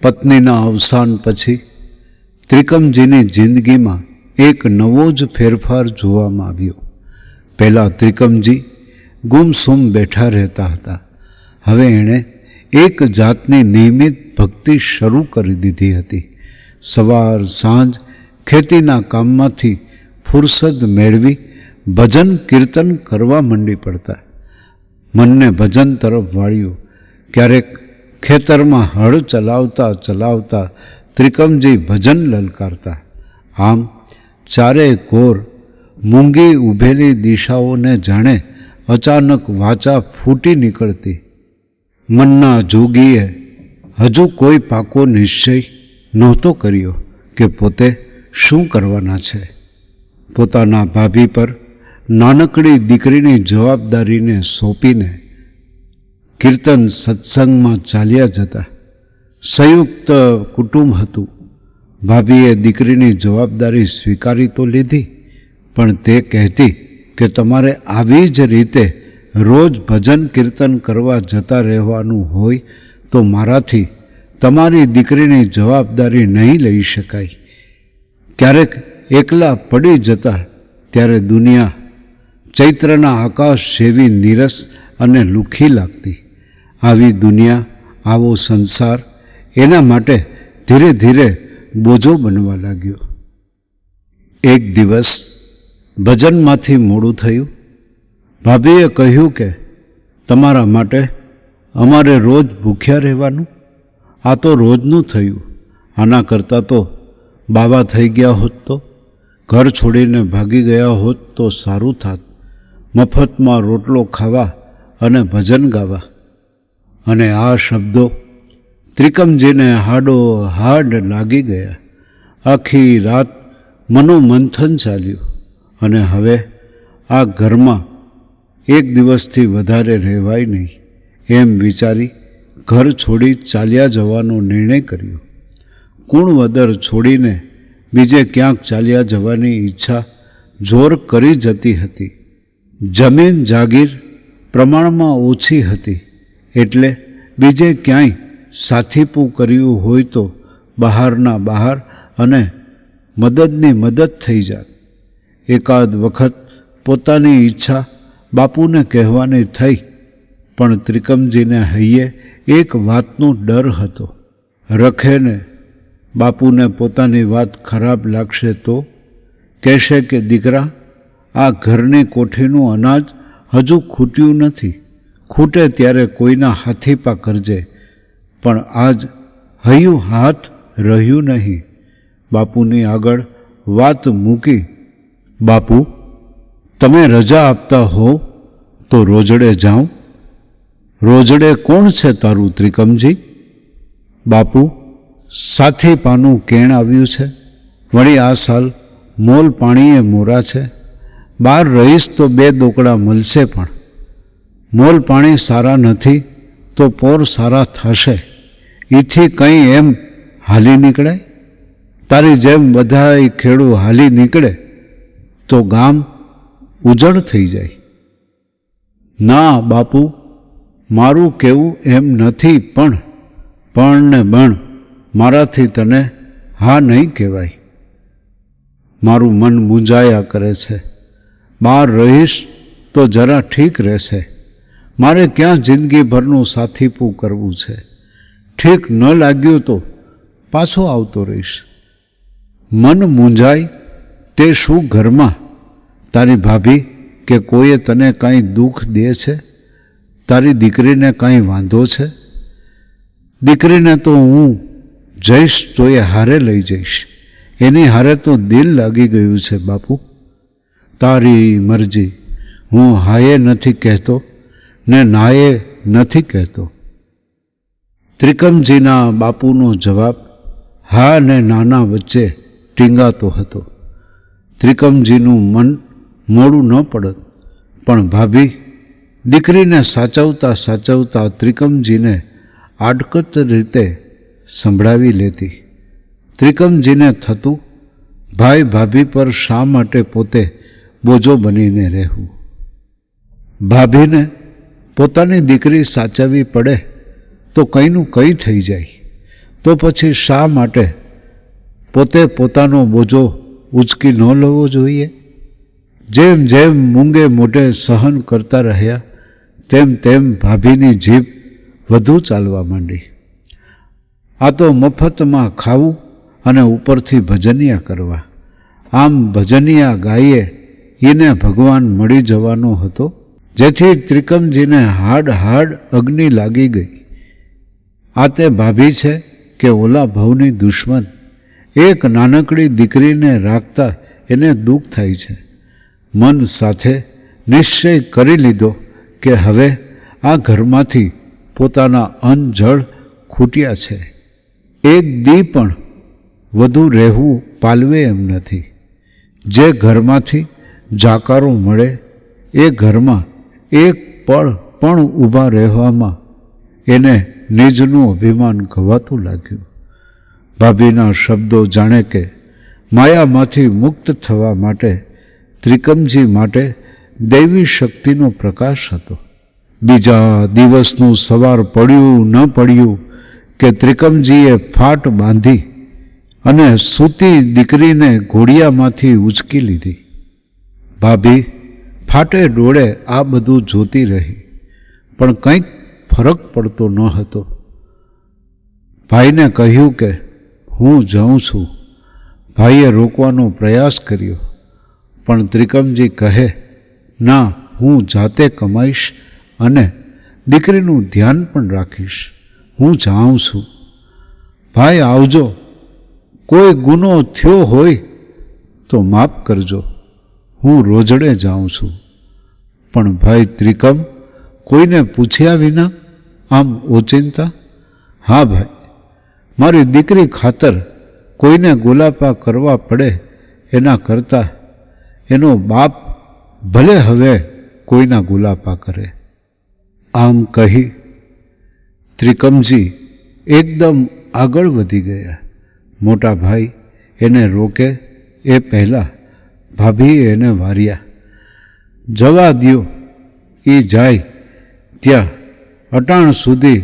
પત્નીના અવસાન પછી ત્રિકમજીની જિંદગીમાં એક નવો જ ફેરફાર જોવામાં આવ્યો. પહેલાં ત્રિકમજી ગુમસુમ બેઠા રહેતા હતા. હવે એણે એક જાતની નિયમિત ભક્તિ શરૂ કરી દીધી હતી. સવાર સાંજ ખેતીના કામમાંથી ફુરસદ મેળવી ભજન કીર્તન કરવા માંડી પડતા. મનને ભજન તરફ વાળ્યું. ક્યારેક ખેતરમાં હળ ચલાવતા ચલાવતા ત્રિકમજી ભજન લલકારતા. આમ ચારે કોર મૂંગી ઊભેલી દિશાઓને જાણે અચાનક વાચા ફૂટી નીકળતી. મનના જોગીએ હજુ કોઈ પાકો નિશ્ચય નહોતો કર્યો કે પોતે શું કરવાના છે. પોતાના ભાભી પર નાનકડી દીકરીની જવાબદારીને સોંપીને કીર્તન સત્સંગમાં ચાલ્યા જતા. સંયુક્ત કુટુંબ હતું. ભાભીએ દીકરીની જવાબદારી સ્વીકારી તો લીધી, પણ તે કહેતી કે તમારે આવી જ રીતે રોજ ભજન કીર્તન કરવા જતા રહેવાનું હોય તો મારાથી તમારી દીકરીની જવાબદારી નહીં લઈ શકાય. ક્યારેક એકલા પડી જતા ત્યારે દુનિયા ચૈત્રના આકાશ જેવી નીરસ અને લુખી લાગતી. આવી દુનિયા, આવો સંસાર એના માટે ધીરે ધીરે બોજો બનવા લાગ્યો. એક દિવસ ભજનમાંથી મોડું થયું. ભાભીએ કહ્યું કે તમારા માટે અમારે રોજ ભૂખ્યા રહેવાનું? આ તો રોજનું થયું. આના કરતાં તો બાવા થઈ ગયા હોત તો, ઘર છોડીને ભાગી ગયા હોત તો સારું થાત. મફતમાં રોટલો ખાવા અને ભજન ગાવા. અને આ શબ્દો ત્રિકમજીને હાડો હાડ લાગી ગયા. આખી રાત મનોમંથન ચાલ્યું અને હવે આ ઘરમાં એક દિવસથી વધારે રહેવાય નહીં એમ વિચારી ઘર છોડી ચાલ્યા જવાનો નિર્ણય કર્યો. કુણવદર છોડીને બીજે ક્યાંક ચાલ્યા જવાની ઈચ્છા જોર કરી જતી હતી. જમીન જાગીર પ્રમાણમાં ઓછી હતી એટલે બીજે ક્યાંય સાથીપું કર્યું હોય તો બહારના બહાર અને મદદની મદદ થઈ જાત. એકાદ વખત પોતાની ઈચ્છા બાપુને કહેવાની થઈ, પણ ત્રિકમજીને હૈયે એક વાતનો ડર હતો. રખેને બાપુને પોતાની વાત ખરાબ લાગશે તો કહેશે કે દીકરા, આ ઘરની કોઠીનું અનાજ હજુ ખૂટ્યું નથી. ખૂટે ત્યારે કોઈના હાથીપા કરજે. પણ આજ હૈયું હાથ રહ્યું નહીં. બાપુની આગળ વાત મૂકી, બાપુ, તમે રજા આપતા હો તો રોજડે જાઉં? રોજડે કોણ છે તારું ત્રિકમજી? બાપુ, સાથી પાનું કેણ આવ્યું છે. વળી આ સાલ મોલ પાણીએ મોરા છે. બહાર રહીશ તો 2 દોકડા મળશે, પણ મોલ પાણી સારા નથી તો પોર સારા થશે. એથી કંઈ એમ હાલી નીકળાય? તારી જેમ બધાય ખેડૂ હાલી નીકળે તો ગામ ઉજળ થઈ જાય. ના બાપુ, મારું કહેવું એમ નથી, પણ ને બણ મારાથી તને હા નહીં કહેવાય. મારું મન મૂંઝાયા કરે છે. બહાર રહીશ તો જરા ઠીક રહેશે. મારે ક્યાં જિંદગીભરનું સાથીપું કરવું છે. ઠીક ન લાગ્યું તો પાછો આવતો રહીશ. મન મૂંઝાય તે શું ઘરમાં? તારી ભાભી કે કોઈએ તને કાંઈ દુઃખ દે છે? તારી દીકરીને કાંઈ વાંધો છે? દીકરીને તો હું જઈશ તો એ હારે લઈ જઈશ. એની હારે તો દિલ લાગી ગયું છે બાપુ. તારી મરજી. હું હાયે નથી કહેતો ને નાયે નથી કહેતો. ત્રિકમજીના બાપુનો જવાબ હા ને નાના વચ્ચે ટીંગાતો હતો. ત્રિકમજીનું મન મોડું ન પડત, પણ ભાભી દીકરીને સાચવતા સાચવતા ત્રિકમજીને આડકત રીતે સંભળાવી લેતી. ત્રિકમજીને થતું, ભાઈ ભાભી પર શા માટે પોતે બોજો બનીને રહેવું? ભાભીને પોતાની દીકરી સાચવવી પડે તો કંઈનું કંઈ થઈ જાય, તો તો પછી શા માટે પોતે પોતાનો બોજો ઉચકી ન લેવો જોઈએ? જેમ જેમ મૂંગે મોઢે સહન કરતા રહ્યા તેમ તેમ ભાભીની જીભ વધુ ચાલવા માંડી. આ તો મફતમાં ખાવું અને ઉપરથી ભજનિયા કરવા. આમ ભજનિયા ગાઈએ એને ભગવાન મળી જવાનો હતો, જેથી ત્રિકમજીને હાડ હાડ અગ્નિ લાગી ગઈ. આ તે ભાભી છે કે ઓલા ભવની દુશ્મન? એક નાનકડી દીકરીને રાખતા એને દુઃખ થાય છે. મન સાથે નિશ્ચય કરી લીધો કે હવે આ ઘરમાંથી પોતાના અન્ન જળ ખૂટ્યા છે. એક દી પણ વધુ રહેવું પાલવે એમ નથી. જે ઘરમાંથી જાકારો મળે એ ઘરમાં એક પળ પણ ઊભા રહેવામાં એને નિજનું અભિમાન ઘવાતું લાગ્યું. ભાભીના શબ્દો જાણે કે માયામાંથી મુક્ત થવા માટે ત્રિકમજી માટે દૈવી શક્તિનો પ્રકાશ હતો. બીજા દિવસનું સવાર પડ્યું ન પડ્યું કે ત્રિકમજીએ ફાટ બાંધી અને સૂતી દીકરીને ઘોડિયામાંથી ઉચકી લીધી. ભાભી ફાટે ડોળે આ બધું જોતી રહી, પણ કંઈક ફરક પડતો ન હતો. ભાઈને કહ્યું કે હું જાઉં છું. ભાઈએ રોકવાનો પ્રયાસ કર્યો, પણ ત્રિકમજી કહે, ના, હું જાતે કમાઈશ અને દીકરીનું ધ્યાન પણ રાખીશ. હું જાઉં છું. ભાઈ આવજો. કોઈ ગુનો થયો હોય તો માફ કરજો. હું રોજડે જાઉં છું. પણ ભાઈ ત્રિકમ કોઈને પૂછ્યા વિના આમ ઓચિંતા? હા ભાઈ, મારી દીકરી ખાતર કોઈને ગોલાપા કરવા પડે એના કરતાં એનો બાપ ભલે હવે કોઈના ગોલાપા કરે. આમ કહી ત્રિકમજી એકદમ આગળ વધી ગયા. મોટા ભાઈ એને રોકે એ પહેલાં ભાભીએ એને વાર્યા. જવા દ્યો, એ જાય ત્યાં અટાણ સુધી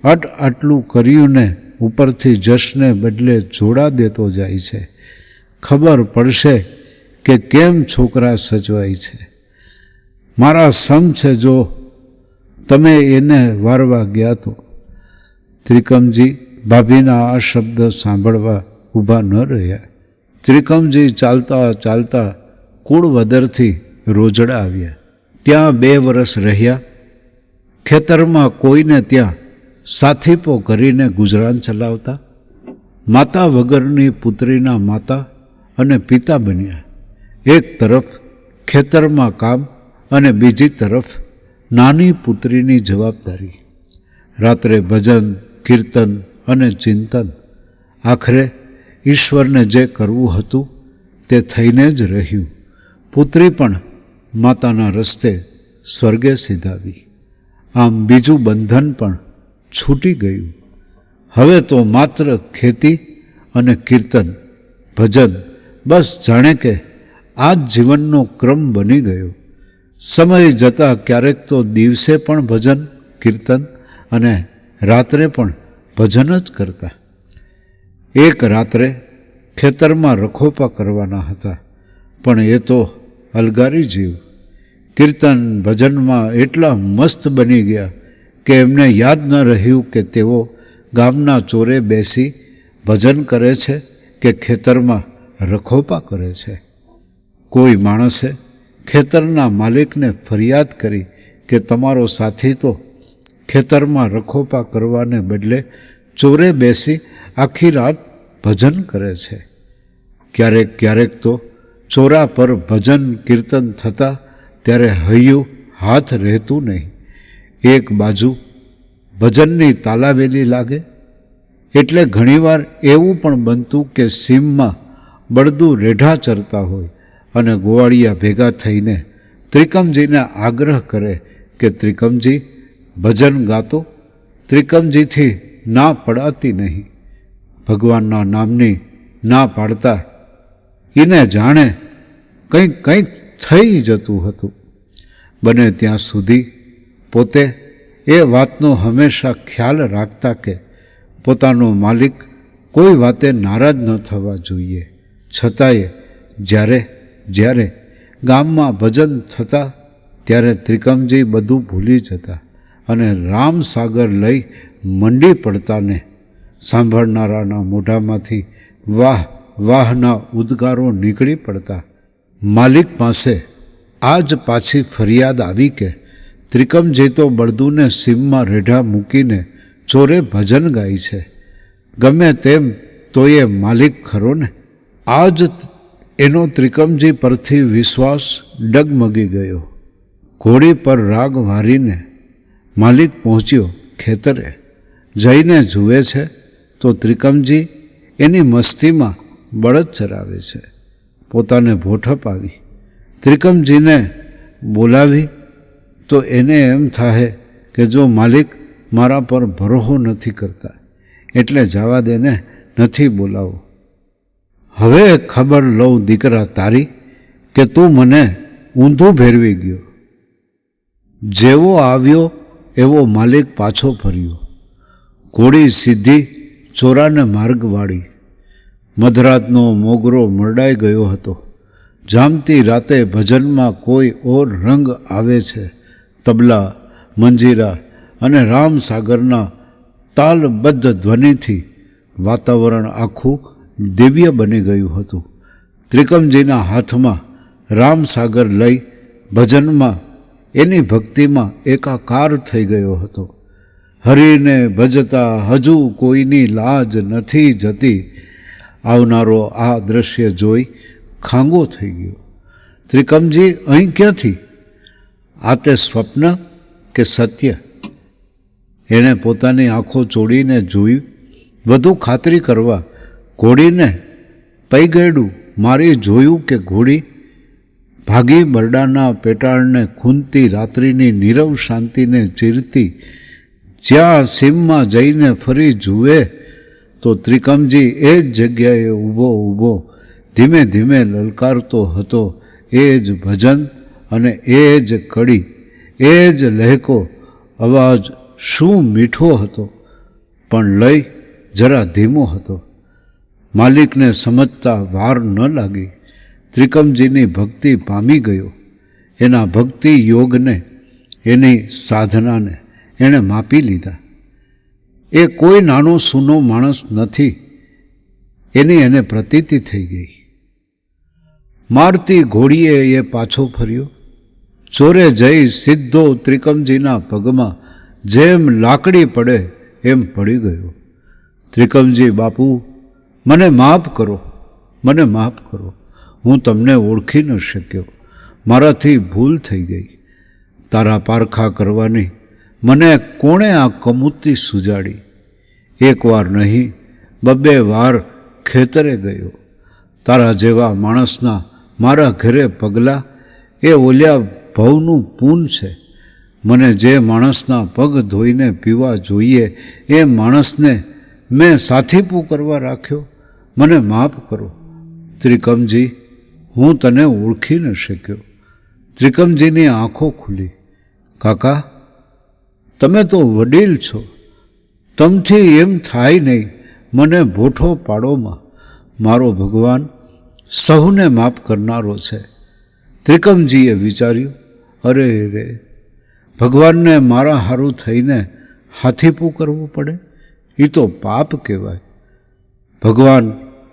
આટલું કર્યું ને ઉપરથી જશને બદલે જોડા દેતો જાય છે. ખબર પડશે કે કેમ છોકરા સચવાય છે. મારા સમ છે જો તમે એને વારવા ગયા તો. ત્રિકમજી ભાભીના આ શબ્દ સાંભળવા ઊભા ન રહ્યા. ત્રિકમજી ચાલતા ચાલતા કુળવદરથી રોજડા આવ્યા. ત્યાં 2 વર્ષ રહ્યા. ખેતરમાં કોઈને ત્યાં સાથીપો કરીને ગુજરાન ચલાવતા. માતા વગરની પુત્રીના માતા અને પિતા બન્યા. એક તરફ ખેતરમાં કામ અને બીજી તરફ નાની પુત્રીની જવાબદારી. રાત્રે ભજન, કીર્તન અને ચિંતન. આખરે ઈશ્વરને જે કરવું હતું તે થઈને જ રહ્યું. પુત્રી પણ માતાના રસ્તે સ્વર્ગે સીધાવી. આમ બીજું બંધન પણ છૂટી ગયું. હવે તો માત્ર ખેતી અને કીર્તન, ભજન, બસ જાણે કે આ જ જીવનનો ક્રમ બની ગયો. સમય જતાં ક્યારેક તો દિવસે પણ ભજન, કીર્તન અને રાત્રે પણ ભજન જ કરતા. એક રાત્રે ખેતરમાં રખોપા કરવાના હતા, પણ એ તો અલગારી જીવ કીર્તન ભજનમાં એટલા મસ્ત બની ગયા કે એમને યાદ ન રહ્યું કે તેઓ ગામના ચોરે બેસી ભજન કરે છે કે ખેતરમાં રખોપા કરે છે. કોઈ માણસે ખેતરના માલિકને ફરિયાદ કરી કે તમારો સાથી તો ખેતરમાં રખોપા કરવાને બદલે ચોરે બેસી આખી રાત ભજન કરે છે. ક્યારેક ક્યારેક તો ચોરા પર ભજન કીર્તન થતાં ત્યારે હૈયું હાથ રહેતું નહીં. એક બાજુ ભજનની તાલાવેલી લાગે એટલે ઘણીવાર એવું પણ બનતું કે સીમમાં બળદું રેઢા ચરતા હોય અને ગોવાળિયા ભેગા થઈને ત્રિકમજીને આગ્રહ કરે કે ત્રિકમજી ભજન ગાતો. ત્રિકમજીથી ના પડાતી નહીં. ભગવાનના નામની ના પાડતા એને જાણે કંઈક થઈ જતું હતું. બને ત્યાં સુધી પોતે એ વાતનો હંમેશા ખ્યાલ રાખતા કે પોતાનો માલિક કોઈ વાતે નારાજ ન થવા જોઈએ. છતાંય જ્યારે જ્યારે ગામમાં ભજન થતા ત્યારે ત્રિકમજી બધું ભૂલી જતા અને રામસાગર લઈ મંડી પડતાને સાંભળનારાના મોઢામાંથી વાહ વાહના ઉદ્ગારો નીકળી પડતા. માલિક પાસે આજ પાછી ફરિયાદ આવી કે ત્રિકમજી તો બળદુને સીમમાં રેઢા મૂકીને ચોરે ભજન ગાય છે. ગમે તેમ તો એ માલિક ખરો ને. આજ એનો ત્રિકમજી પરથી વિશ્વાસ ડગમગી ગયો. ઘોડી પર રાગ વારીને માલિક પહોંચ્યો ખેતરે. જઈને જુએ છે તો ત્રિકમજી એની મસ્તીમાં બળદ ચરાવે છે. પોતાને ભોઠપ આવી ત્રિકમજીને બોલાવી તો એને એમ થાય કે જો માલિક મારા પર ભરોસો નથી કરતા એટલે જવા દેને, નથી બોલાવો. હવે ખબર લઉં દીકરા તારી કે તું મને ઊંધું ભેરવી ગયો. જેવો આવ્યો એવો માલિક પાછો ફર્યો. ઘોડી સીધી ચોરાને માર્ગ વાળી. મધરાતનો મોગરો મરડાઈ ગયો હતો. જામતી રાતે ભજનમાં કોઈ ઓર રંગ આવે છે. તબલા, મંજીરા અને રામસાગરના તાલબદ્ધ ધ્વનિથી વાતાવરણ આખું દિવ્ય બની ગયું હતું. ત્રિકમજીના હાથમાં રામસાગર લઈ ભજનમાં એની ભક્તિમાં એકાકાર થઈ ગયો હતો. હરિને ભજતા હજુ કોઈની લાજ નથી જતી. આવનારો આ દ્રશ્ય જોઈ ખાંગો થઈ ગયો. ત્રિકમજી અહીં ક્યાંથી? આ તે સ્વપ્ન કે સત્ય? એણે પોતાની આંખો ચોડીને જોયું. વધુ ખાતરી કરવા ઘોડીને પૈગેડું મારી જોયું કે ઘોડી ભાગી બરડાના પેટાળને ખૂંદતી રાત્રિની નીરવ શાંતિને ચીરતી જ્યાં સીમમાં જઈને ફરી જુએ તો ત્રિકમજી એ જ જગ્યાએ ઊભો ધીમે ધીમે લલકારતો હતો. એ જ ભજન અને એ જ કડી, એ જ લહેકો અવાજ શું મીઠો હતો, પણ લય જરા ધીમો હતો. માલિકને સમજતા વાર ન લાગી. ત્રિકમજીની ભક્તિ પામી ગયો. એના ભક્તિ યોગને, એની સાધનાને એણે માપી લીધા. એ કોઈ નાનો સૂનો માણસ નથી એની એને પ્રતીતિ થઈ ગઈ. મારતી ઘોડીએ એ પાછો ફર્યો. ચોરે જઈ સીધો ત્રિકમજીના પગમાં જેમ લાકડી પડે એમ પડી ગયો. ત્રિકમજી બાપુ, મને માફ કરો, મને માફ કરો. હું તમને ઓળખી ન શક્યો. મારાથી ભૂલ થઈ ગઈ. તારા પારખા કરવાની મને કોણે આ કમૂતી સુજાડી? એકવાર નહીં, બબ્બે વાર ખેતરે ગયો. તારા જેવા માણસના મારા ઘરે પગલાં એ ઓલ્યા ભવનું પૂન છે. મને જે માણસના પગ ધોઈને પીવા જોઈએ એ માણસને મેં સાથીપું કરવા રાખ્યો. મને માફ કરો ત્રિકમજી, હું તને ઓળખી ન શક્યો. ત્રિકમજીની આંખો ખુલી. કાકા, તમે તો વડીલ છો, તમથી એમ થાય નહીં. મને ભોઠો પાડોમાં. મારો ભગવાન સહુને માફ કરનારો છે. ત્રિકમજીએ વિચાર્યું, અરે રે, ભગવાનને મારા હારું થઈને હાથીપું કરવું પડે? એ તો પાપ કહેવાય. ભગવાન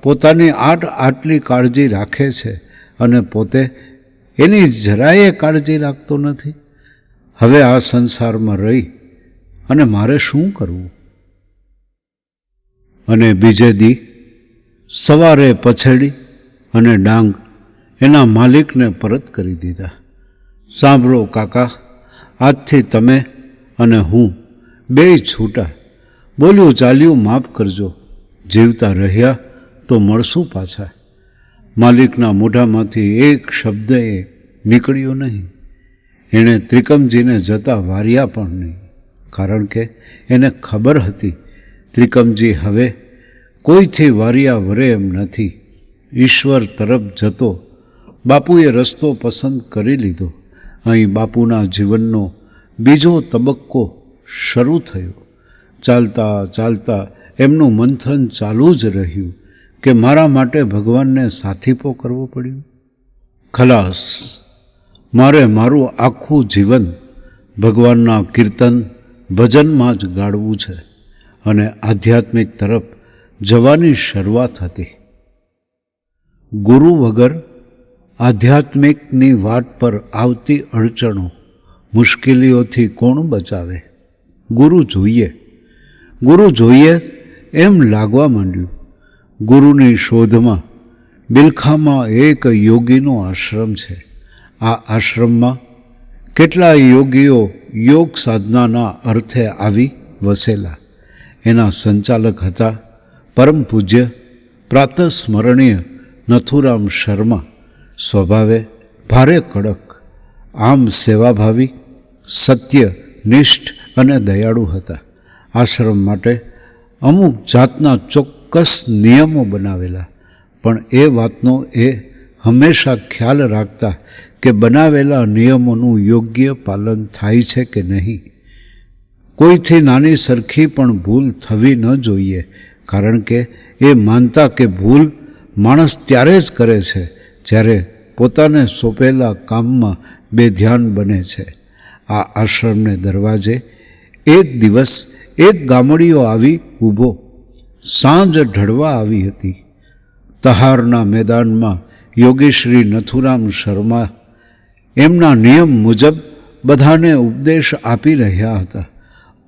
પોતાની આટલી કાળજી રાખે છે અને પોતે એની જરાયે કાળજી રાખતો નથી. હવે આ સંસારમાં રહી અને મારે શું કરવું? અને બીજે દી સવારે પછેડી અને ડાંગ એના માલિકને પરત કરી દીધા. સાંભળો કાકા, આજથી તમે અને હું બેય છૂટા. બોલ્યું ચાલ્યું માફ કરજો. જીવતા રહ્યા તો મળશું પાછા. માલિકના મોઢામાંથી એક શબ્દ એ નીકળ્યો નહીં. એણે ત્રિકમજીને જતા વાર્યા પણ નહીં, કારણ કે એને ખબર હતી ત્રિકમજી હવે કોઈથી વાર્યા વરે એમ નથી. ઈશ્વર તરફ જતો બાપુએ રસ્તો પસંદ કરી લીધો. અહીં બાપુના જીવનનો બીજો તબક્કો શરૂ થયો. ચાલતા ચાલતા એમનું મંથન ચાલુ જ રહ્યું કે મારા માટે ભગવાનને સાથીપો કરવો પડ્યો. ખલાસ, મારે મારું આખું જીવન ભગવાનના કીર્તન ભજનમાં જ ગાળવું છે અને આધ્યાત્મિક તરફ જવાની શરૂઆત હતી. ગુરુ વગર આધ્યાત્મિકની વાટ પર આવતી અડચણો, મુશ્કેલીઓથી કોણ બચાવે? ગુરુ જોઈએ એમ લાગવા માંડ્યું. ગુરુની શોધમાં બિલખામાં એક યોગીનો આશ્રમ છે. આ આશ્રમમાં કેટલાય યોગીઓ યોગ સાધનાના અર્થે આવી વસેલા. એના સંચાલક હતા પરમ પૂજ્ય પ્રાતસ્મરણીય નથુરામ શર્મા. સ્વભાવે ભારે કડક, આમ સેવાભાવી, સત્ય, નિષ્ઠ અને દયાળુ હતા. આશ્રમ માટે અમુક જાતના ચોક્કસ નિયમો બનાવેલા, પણ એ વાતનો એ હંમેશા ખ્યાલ રાખતા કે બનાવેલા નિયમોનું યોગ્ય પાલન થાય છે કે નહીં. કોઈથી નાની સરખી પણ ભૂલ થવી ન જોઈએ, કારણ કે એ માનતા કે ભૂલ માણસ ત્યારે જ કરે છે જ્યારે પોતાને સોંપેલા કામમાં બેધ્યાન બને છે. આ આશ્રમને દરવાજે એક દિવસ એક ગામડીઓ આવી ઊભો. સાંજ ઢળવા આવી હતી. તહારના મેદાનમાં યોગી શ્રી નથુરામ શર્મા એમના નિયમ મુજબ બધાને ઉપદેશ આપી રહ્યા હતા.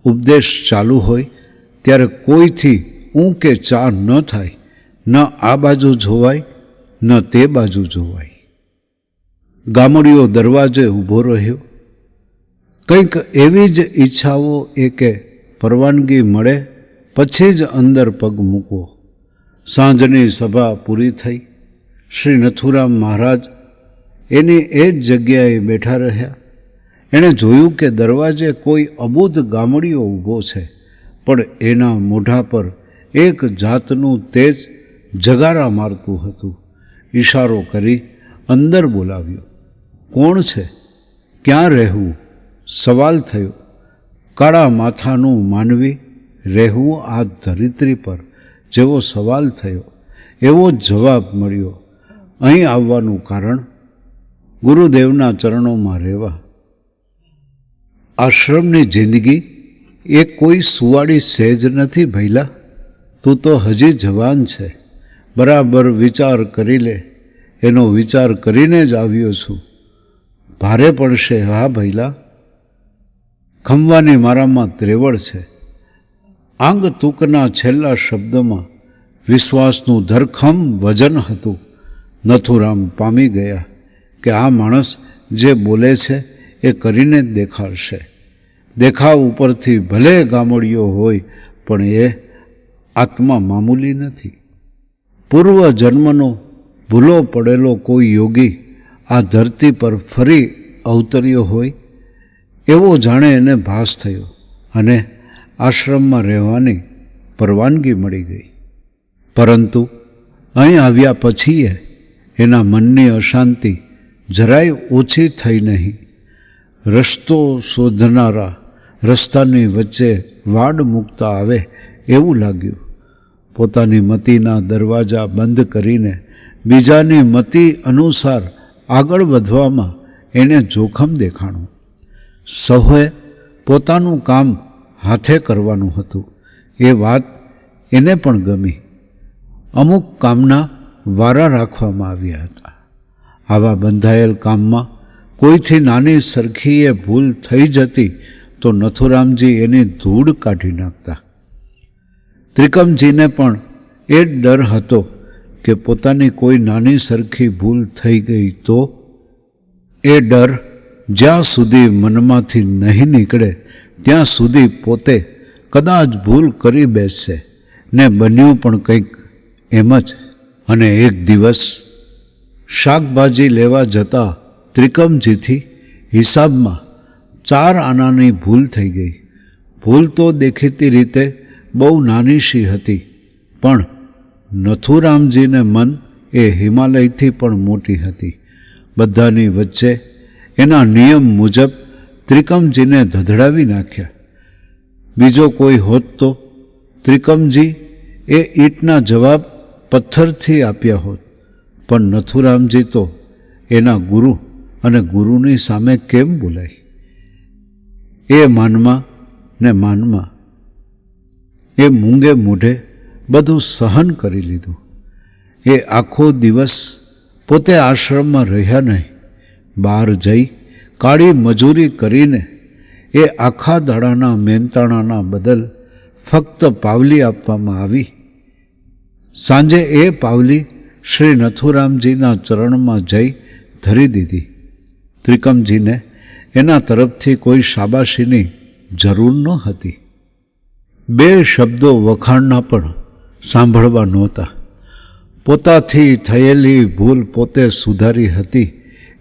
ઉપદેશ ચાલુ હોય ત્યારે કોઈથી ઊં કે ચા ન થાય, ન આ બાજુ જોવાય ન તે બાજુ જોવાય. ગામડીઓ દરવાજે ઊભો રહ્યો. કંઈક એવી જ ઈચ્છાઓ એ કે પરવાનગી મળે પછી જ અંદર પગ મૂકવો. સાંજની સભા પૂરી થઈ. શ્રી નથુરામ મહારાજ એની એ જ જગ્યાએ બેઠા રહ્યા. એણે જોયું કે દરવાજે કોઈ અબોધ ગામડીઓ ઊભો છે, પણ એના મોઢા પર એક જાતનું તેજ જગારા મારતું હતું. ઈશારો કરી અંદર બોલાવ્યો. કોણ છે? ક્યાં રહેવું? સવાલ થયો. કાળા માથાનું માનવી રહેવું આ ધરિત્રી પર જેવો સવાલ થયો એવો જ જવાબ મળ્યો. અહીં આવવાનું કારણ? ગુરુદેવના ચરણોમાં રહેવા. આશ્રમની જિંદગી એ કોઈ સુવાળી સહેજ નથી ભૈલા. તું તો હજી જવાન છે. બરાબર વિચાર કરી લે. એનો વિચાર કરીને જ આવ્યો છું. ભારે પડશે હા ભૈલા. ખમવાની મારામાં ત્રેવડ છે. આંગ તૂકના છેલ્લા શબ્દમાં વિશ્વાસનું ધરખમ વજન હતું. નથુરામ પામી ગયા કે આ માણસ જે બોલે છે એ કરીને જ દેખાડશે. દેખાવ ઉપરથી ભલે ગામડીઓ હોય, પણ એ આત્મા મામૂલી નથી. પૂર્વ જન્મનો ભૂલો પડેલો કોઈ યોગી આ ધરતી પર ફરી અવતર્યો હોય એવો જાણે એને ભાસ થયો અને આશ્રમમાં રહેવાની પરવાનગી મળી ગઈ. પરંતુ અહીં આવ્યા પછી એના મનની અશાંતિ જરાય ઓછી થઈ નહીં. રસ્તો શોધનારા રસ્તાની વચ્ચે વાડ મૂકતા આવે એવું લાગ્યું. પોતાની મતીના દરવાજા બંધ કરીને બીજાની મતી અનુસાર આગળ વધવામાં એને જોખમ દેખાણું. સૌએ પોતાનું કામ હાથે કરવાનું હતું. એ વાત એને પણ ગમી. અમુક કામના વારા રાખવામાં આવ્યા હતા. આવા બંધાયેલ કામમાં કોઈથી નાની સરખીએ ભૂલ થઈ જતી તો નથુરામજી એની ધૂળ કાઢી નાખતા. ત્રિકમજીને પણ એ જ ડર હતો કે પોતાની કોઈ નાની સરખી ભૂલ થઈ ગઈ તો એ ડર જ્યાં સુધી મનમાંથી નહીં નીકળે ત્યાં સુધી પોતે કદાચ ભૂલ કરી બેસશે ને બન્યું પણ કંઈક એમ જ. અને એક દિવસ શાકભાજી લેવા જતાં ત્રિકમજીથી હિસાબમાં 4 આનાની ભૂલ થઈ ગઈ. ભૂલ તો દેખીતી રીતે બહુ નાનીશી હતી, પણ નથુરામજીને મન એ હિમાલયથી પણ મોટી હતી. બધાની વચ્ચે એના નિયમ મુજબ ત્રિકમજીને ધધડાવી નાખ્યા. બીજો કોઈ હોત તો ત્રિકમજી એ ઈંટના જવાબ પથ્થરથી આપ્યા હોત, પણ નથુરામજી તો એના ગુરુ અને ગુરુની સામે કેમ બોલાય? એ માનમાં ને માનમાં એ મૂંગે મૂઢે બધું સહન કરી લીધું. એ આખો દિવસ પોતે આશ્રમમાં રહ્યા નહીં, બહાર જઈ કાળી મજૂરી કરીને એ આખા દાડાના મહેનતાણાના બદલ ફક્ત પાવલી આપવામાં આવી. સાંજે એ પાવલી શ્રી નથુરામજીના ચરણમાં જઈ ધરી દીધી. ત્રિકમજીને એના તરફથી કોઈ શાબાશીની જરૂર ન હતી. બે શબ્દો વખાણના પણ સાંભળવા નહોતા. પોતાથી થયેલી ભૂલ પોતે સુધારી હતી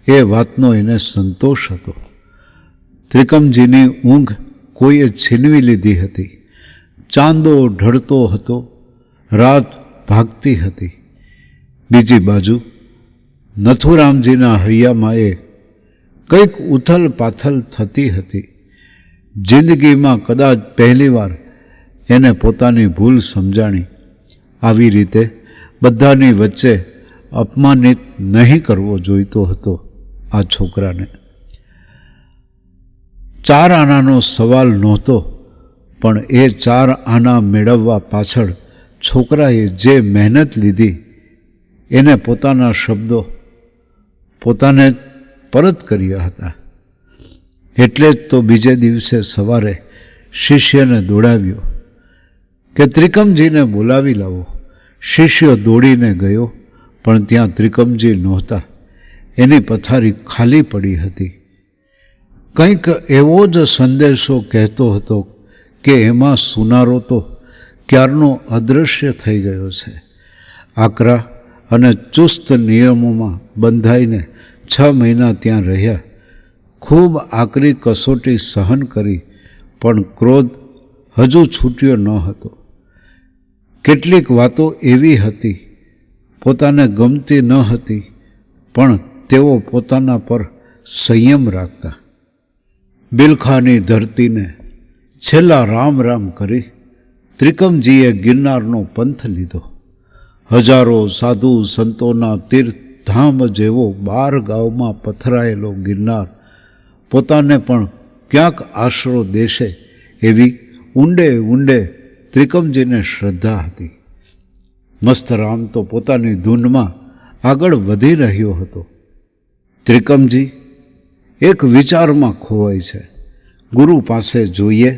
એ વાતનો એને સંતોષ હતો. ત્રિકમજીની ઊંઘ કોઈએ છીનવી લીધી હતી. ચાંદો ઢળતો હતો, રાત ભાગતી હતી. બીજી બાજુ નથુરામજીના હૈયામાં એ કંઈક ઉથલ પાથલ થતી હતી. જિંદગીમાં કદાચ પહેલીવાર એને પોતાની ભૂલ સમજાણી. આવી રીતે બધાની વચ્ચે અપમાનિત નહીં કરવો જોઈતો હતો આ છોકરાને. 4 આનાનો સવાલ નહોતો, પણ એ 4 આના મેળવવા પાછળ છોકરાએ જે મહેનત લીધી એને પોતાના શબ્દો પોતાને પરત કર્યા હતા. એટલે જ તો બીજે દિવસે સવારે શિષ્યને દોડાવ્યો કે ત્રિકમજીને બોલાવી લાવો. શિષ્ય દોડીને ગયો, પણ ત્યાં ત્રિકમજી નહોતા. એની પથારી ખાલી પડી હતી. કંઈક એવો જ સંદેશો કહેતો હતો કે એમાં સુનારો તો ક્યારનો અદૃશ્ય થઈ ગયો છે. આકરા અને ચુસ્ત નિયમોમાં બંધાઈને 6 મહિના ત્યાં રહ્યા. ખૂબ આકરી કસોટી સહન કરી, પણ ક્રોધ હજુ છૂટ્યો ન હતો. કેટલીક વાતો એવી હતી પોતાને ગમતી ન હતી, પણ તેઓ પોતાના પર સંયમ રાખતા. બિલખાની ધરતીને છેલ્લા રામ રામ કરી ત્રિકમજીએ ગિરનારનો પંથ લીધો. હજારો સાધુ સંતોના તીર્થધામ જેવો 12 ગામમાં પથરાયેલો ગિરનાર પોતાને પણ ક્યાંક આશરો દેશે એવી ઊંડે ઊંડે ત્રિકમજીને શ્રદ્ધા હતી. મસ્તરામ તો પોતાની ધૂનમાં આગળ વધી રહ્યો હતો. ત્રિકમજી એક વિચારમાં ખોવાય છે. ગુરુ પાસે જોઈએ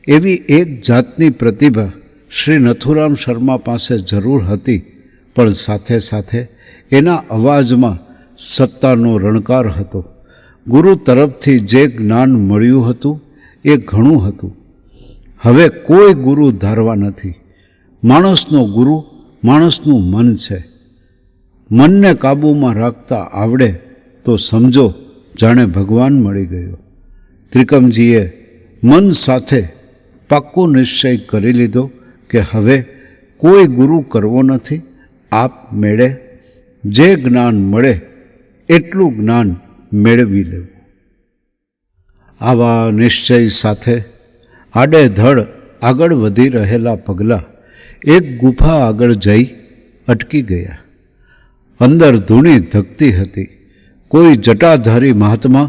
એવી એક જાતની પ્રતિભા શ્રી નથુરામ શર્મા પાસે જરૂર હતી, પણ સાથે સાથે એના અવાજમાં સત્તાનો રણકાર હતો. ગુરુ તરફથી જે જ્ઞાન મળ્યું હતું એ ઘણું હતું. હવે કોઈ ગુરુ ધારવા નથી. માણસનો ગુરુ માણસનું મન છે. મનને કાબૂમાં રાખતા આવડે તો સમજો જાણે ભગવાન મળી ગયો. ત્રિકમજીએ મન સાથે પાક્કો નિશ્ચય કરી લીધો કે હવે કોઈ ગુરુ કરવો નથી. આપ મેળે જે જ્ઞાન મળે એટલું જ્ઞાન મેળવી લેવું. આવા નિશ્ચય સાથે આડેધડ આગળ વધી રહેલા પગલાં એક ગુફા આગળ જઈ અટકી ગયા. અંદર ધૂણી ધકતી હતી. કોઈ જટાધારી મહાત્મા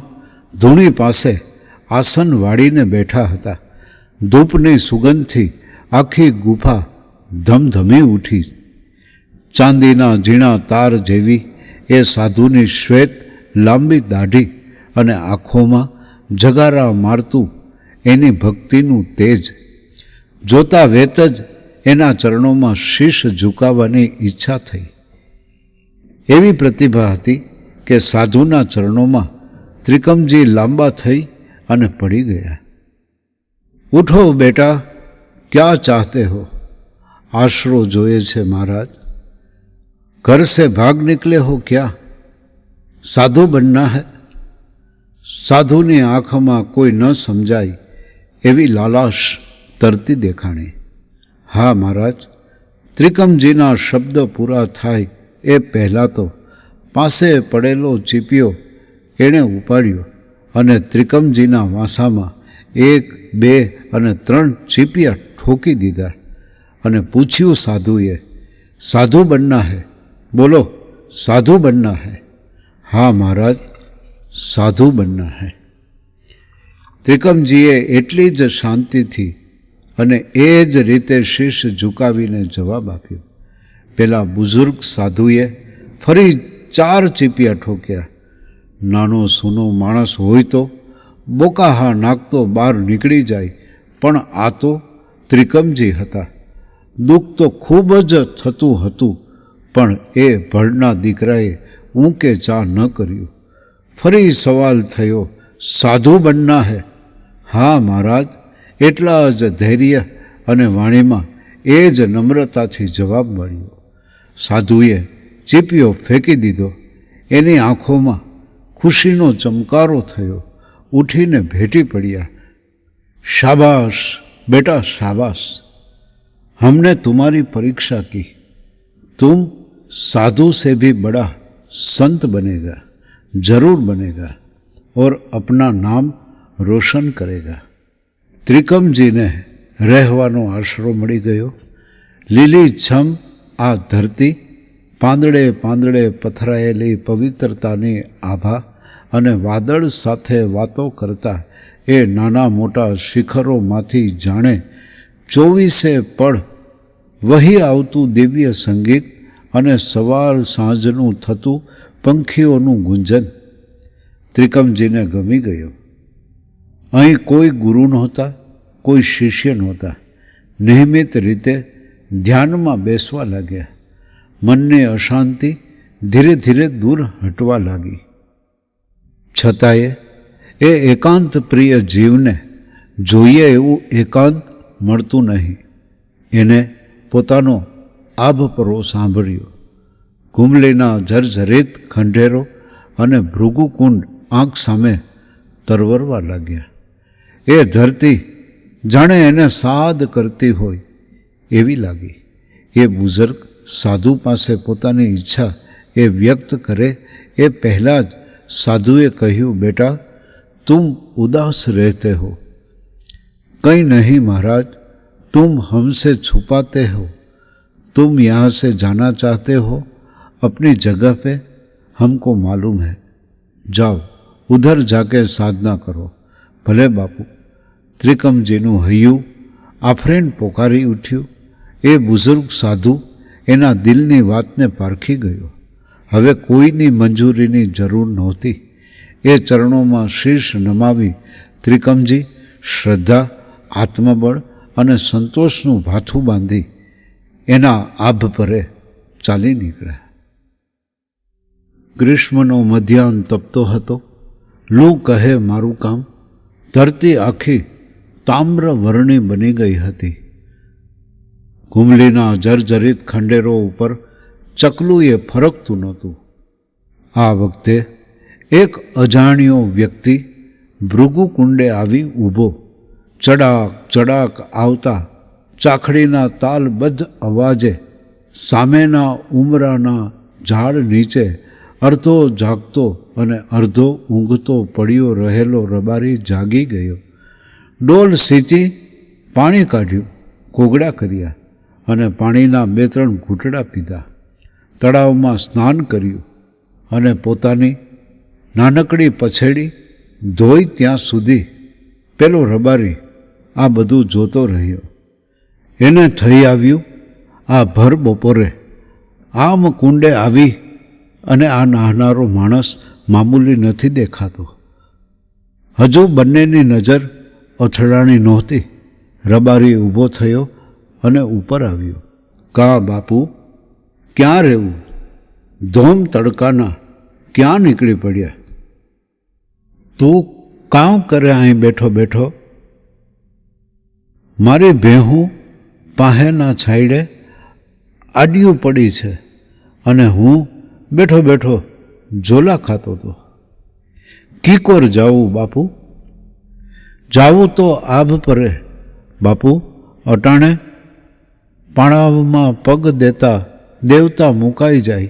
ધૂણી પાસે આસન વાળીને બેઠા હતા. ધૂપની સુગંધથી આખી ગુફા ધમધમી ઉઠી. ચાંદીના ઝીણા તાર જેવી એ સાધુની શ્વેત લાંબી દાઢી અને આંખોમાં જગારા મારતું એની ભક્તિનું તેજ જોતા વેત જ એના ચરણોમાં શીશ ઝુકાવવાની ઈચ્છા થઈ. એવી પ્રતિભા હતી કે સાધુના ચરણોમાં ત્રિકમજી લાંબા થઈ અને પડી ગયા. ઉઠો બેટા, ક્યાં ચાહતે હો? આશરો જોઈએ છે મહારાજ. ઘર સે ભાગ નિકલે હો ક્યાં? સાધુ બનના હૈ? સાધુની આંખમાં કોઈ ન સમજાય એવી લાલાશ તરતી દેખાણી. હા મહારાજ. ત્રિકમજીના શબ્દ પૂરા થાય એ પહેલાં તો પાસે પડેલો ચીપિયો એણે ઉપાડ્યો અને ત્રિકમજીના વાંસામાં 1, 2 અને 3 ચીપિયા ઠોકી દીધા. અને પૂછ્યું સાધુએ, સાધુ બનના હૈ? બોલો, સાધુ બનના હૈ? હા મહારાજ, સાધુ બનના હૈ. ત્રિકમજીએ એટલી જ શાંતિથી અને એ જ રીતે શીશ ઝુકાવીને જવાબ આપ્યો. પેલા બુઝુર્ગ સાધુએ ફરી 4 ચીપિયા ઠોક્યા. નાનો સૂનો માણસ હોય તો બોકાહા નાખતો બહાર નીકળી જાય, પણ આ તો ત્રિકમજી હતા. દુઃખ તો ખૂબ જ થતું હતું, પણ એ ભળના દીકરાએ ઊંકે ચા ન કર્યું. ફરી સવાલ થયો, સાધુ બનના હૈ? હા મહારાજ, એટલા જ ધૈર્ય અને વાણીમાં એ જ નમ્રતાથી જવાબ મળ્યો. સાધુએ ચીપિયો ફેંકી દીધો. એની આંખોમાં ખુશીનો ચમકારો થયો. ઉઠીને ભેટી પડ્યા. શાબાશ બેટા, શાબાશ. हमने तुम्हारी परीक्षा की. तुम साधु से भी बड़ा संत बनेगा, जरूर बनेगा और अपना नाम रोशन करेगा. ત્રિકમજીને રહેવાનો આશરો મળી ગયો. લીલી છમ આ ધરતી, પાંદડે પાંદડે પથરાયેલી પવિત્રતાની આભા અને વાદળ સાથે વાતો કરતા એ નાના મોટા શિખરોમાંથી જાણે 24 પળ વહી આવતું દિવ્ય સંગીત અને સવાર સાંજનું થતું પંખીઓનું ગુંજન ત્રિકમજીને ગમી ગયું. અહીં કોઈ ગુરુ નહોતા, કોઈ શિષ્ય નહોતા. નિયમિત રીતે ધ્યાનમાં બેસવા લાગ્યા. મનની અશાંતિ ધીરે ધીરે દૂર હટવા લાગી. છતાંય એ એકાંત પ્રિય જીવને જોઈએ એવું એકાંત મળતું નહીં. એને પોતાનો આભપરો સાંભળ્યો. કુંબલીના જર્જરિત ખંડેરો અને ભૃગુકુંડ આંખ સામે તરવરવા લાગ્યા. એ ધરતી જાણે એને સાદ કરતી હોય એવી લાગી. એ બુઝુર્ગ સાધુ પાસે પોતાની ઈચ્છા એ વ્યક્ત કરે એ પહેલાં જ સાધુએ કહ્યું, બેટા तुम उदास रहते हो. કંઈ નહીં महाराज, तुम हमसे छुपाते हो. तुम यहाँ से जाना चाहते हो अपनी जगह पे, हमको मालूम है. जाओ उधर जाके साधना करो. ભલે બાપુ. ત્રિકમજીનું હૈયું આફરીન પોકારી ઉઠ્યું. એ બુઝુર્ગ સાધુ એના દિલની વાતને પારખી ગયો. હવે કોઈની મંજૂરીની જરૂર નહોતી. એ ચરણોમાં શીશ નમાવી ત્રિકમજી શ્રદ્ધા, આત્મબળ અને સંતોષનું ભાથું બાંધી એના આભ પરે ચાલી નીકળ્યા. ગ્રીષ્મનો મધ્યાહન તપતો હતો. લૂ કહે મારું કામ. ધરતી આખી તામ્ર વર્ણી બની ગઈ હતી. કુંબલીના જર્જરિત ખંડેરો ઉપર ચકલું એ ફરકતું નહોતું. આ વખતે એક અજાણ્યો વ્યક્તિ ભૃગુકુંડે આવી ઊભો. ચડાક ચડાક આવતા ચાખડીના તાલબદ્ધ અવાજે સામેના ઉમરાના ઝાડ નીચે અડધો જાગતો અને અડધો ઊંઘતો પડ્યો રહેલો રબારી જાગી ગયો. ડોલ સીંચી પાણી કાઢ્યું, કોગળા કર્યા અને પાણીના 2-3 ઘૂંટડા પીધા. તળાવમાં સ્નાન કર્યું અને પોતાની નાનકડી પછેડી ધોઈ ત્યાં સુધી પેલો રબારી આ બધું જોતો રહ્યો. એને થઈ આવ્યું, આ ભર બપોરે આમ કુંડે આવી અને આ નાહનારો માણસ મામૂલી નથી દેખાતો. હજુ બંનેની નજર અથડાણી નહોતી. રબારી ઊભો થયો અને ઉપર આવ્યો. કા બાપુ, ક્યાં રહેવું? ધોમ તડકાના ક્યાં નીકળી પડ્યા? તું કામ કરે અહીં બેઠો બેઠો? મારી ભેહું પાહેના છાંયડે આડિયું પડી છે અને હું બેઠો બેઠો ઝોલા ખાતો હતો. કીકોર જાવું બાપુ? જાવું તો આભ પરે બાપુ. અટાણે પાણાવમાં પગ દેતા દેવતા મુકાઈ જાય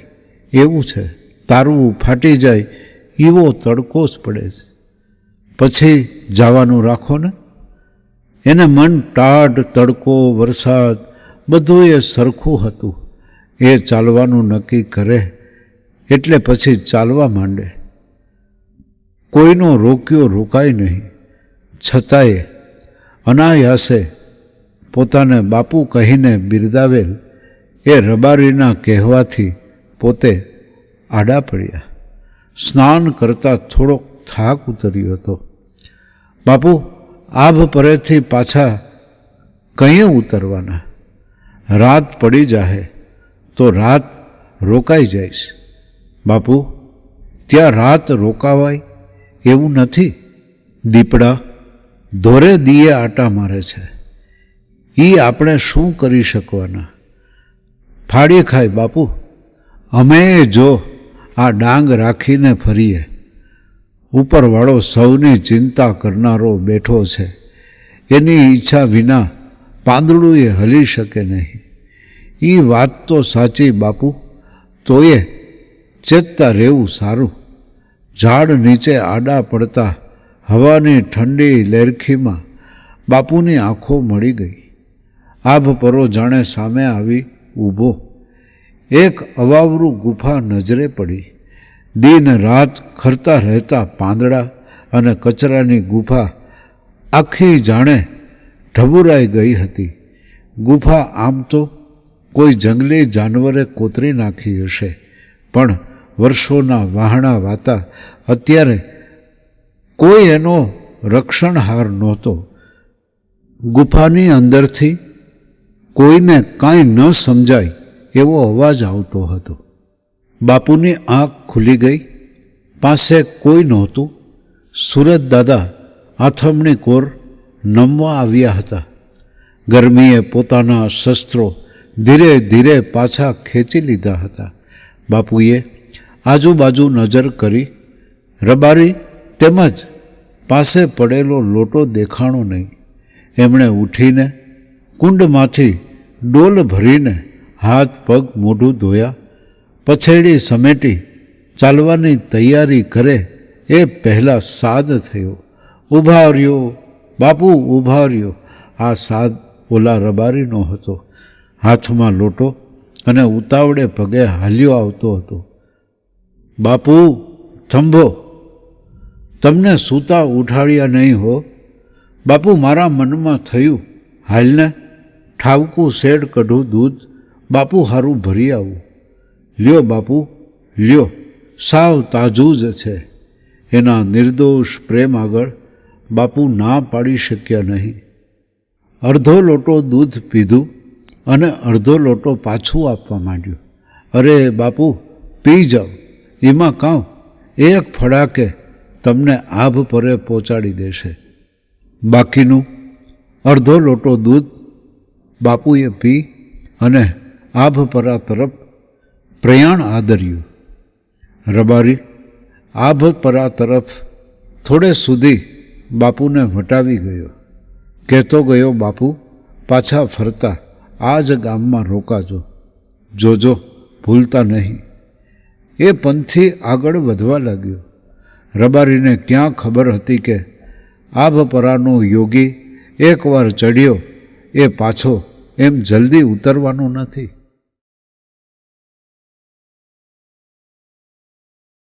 એવું છે. તારવું ફાટી જાય એવો તડકો જ પડે છે. પછી જવાનું રાખો ને. એને મન ટાઢ, તડકો, વરસાદ બધું એ સરખું હતું. એ ચાલવાનું નક્કી કરે એટલે પછી ચાલવા માંડે. કોઈનો રોક્યો રોકાય નહીં. છતાંય અનાયાસે પોતાને બાપુ કહીને બિરદાવેલ એ રબારીના કહેવાથી પોતે આડા પડ્યા. સ્નાન કરતાં થોડોક થાક ઉતર્યો હતો. બાપુ, આભ પરેથી પાછા કંઈ ઉતરવાના? રાત પડી જાહે તો રાત રોકાઈ જઈશ. બાપુ, ત્યાં રાત રોકાવાય એવું નથી. દીપડા ધોરે દીએ આટા મારે છે. એ આપણે શું કરી શકવાના? ફાડી ખાય બાપુ. અમે જો આ ડાંગ રાખીને ફરીએ. ઉપરવાળો સૌની ચિંતા કરનારો બેઠો છે. એની ઈચ્છા વિના પાંદડું એ હલી શકે નહીં. એ વાત તો સાચી બાપુ, તોય ચેતતા રહેવું સારું. ઝાડ નીચે આડા પડતા હવાની ઠંડી લેરખીમાં બાપુની આંખો મળી ગઈ. આભ પરો જાણે સામે આવી ઊભો. એક અવાવરું ગુફા નજરે પડી. દિન રાત ખરતા રહેતા પાંદડા અને કચરાની ગુફા આખી જાણે ઢબુરાઈ ગઈ હતી. ગુફા આમ તો કોઈ જંગલી જાનવરે કોતરી નાખી હશે, પણ વર્ષોના વહાણા વાતા અત્યારે કોઈ એનો રક્ષણહાર નહોતો. ગુફાની અંદરથી કોઈને કાંઈ ન સમજાય એવો અવાજ આવતો હતો. બાપુની આંખ ખુલી ગઈ. પાસે કોઈ નહોતું. સુરત દાદા આથમણી કોર નમવા આવ્યા હતા. ગરમીએ પોતાના શસ્ત્રો ધીરે ધીરે પાછા ખેંચી લીધા હતા. બાપુએ આજુબાજુ નજર કરી. રબારી તેમજ પાસે પડેલો લોટો દેખાણો નહીં. એમણે ઉઠીને કુંડમાંથી ડોલ ભરીને હાથ પગ મોઢું ધોયા. પછેડી સમેટી ચાલવાની તૈયારી કરે એ પહેલાં સાદ થયો. ઊભા રહ્યો બાપુ, ઊભા રહ્યો. આ સાદ ઓલા રબારીનો હતો. હાથમાં લોટો અને ઉતાવળે પગે હાલ્યો આવતો હતો. બાપુ, થંભો. તમને સૂતા ઉઠાડ્યા નહીં હો. બાપુ, મારા મનમાં થયું હાલને ઠાવકું શેડ કઢું દૂધ બાપુ હારું ભરી આવું. લ્યો બાપુ, લ્યો. સાવ તાજું જ છે. એના નિર્દોષ પ્રેમ આગળ બાપુ ના પાડી શક્યા નહીં. અડધો લોટો દૂધ પીધું અને અડધો લોટો પાછું આપવા માંડ્યું. અરે બાપુ, પી જાઓ. એમાં કાં એક ફડાકે તમને આભ પરે પહોંચાડી દેશે. બાકીનું અડધો લોટો દૂધ બાપુએ પી અને આભપરા તરફ પ્રયાણ આદર્યું. રબારી આભપરા તરફ થોડે સુધી બાપુને વટાવી ગયો. કહેતો ગયો, બાપુ, પાછા ફરતા આ જ ગામમાં રોકાજો. જોજો, ભૂલતા નહીં. એ પંથી આગળ વધવા લાગ્યો. રબારીને ક્યાં ખબર હતી કે આભપરાનો યોગી એકવાર ચડ્યો એ પાછો એમ જલ્દી ઉતરવાનો નથી.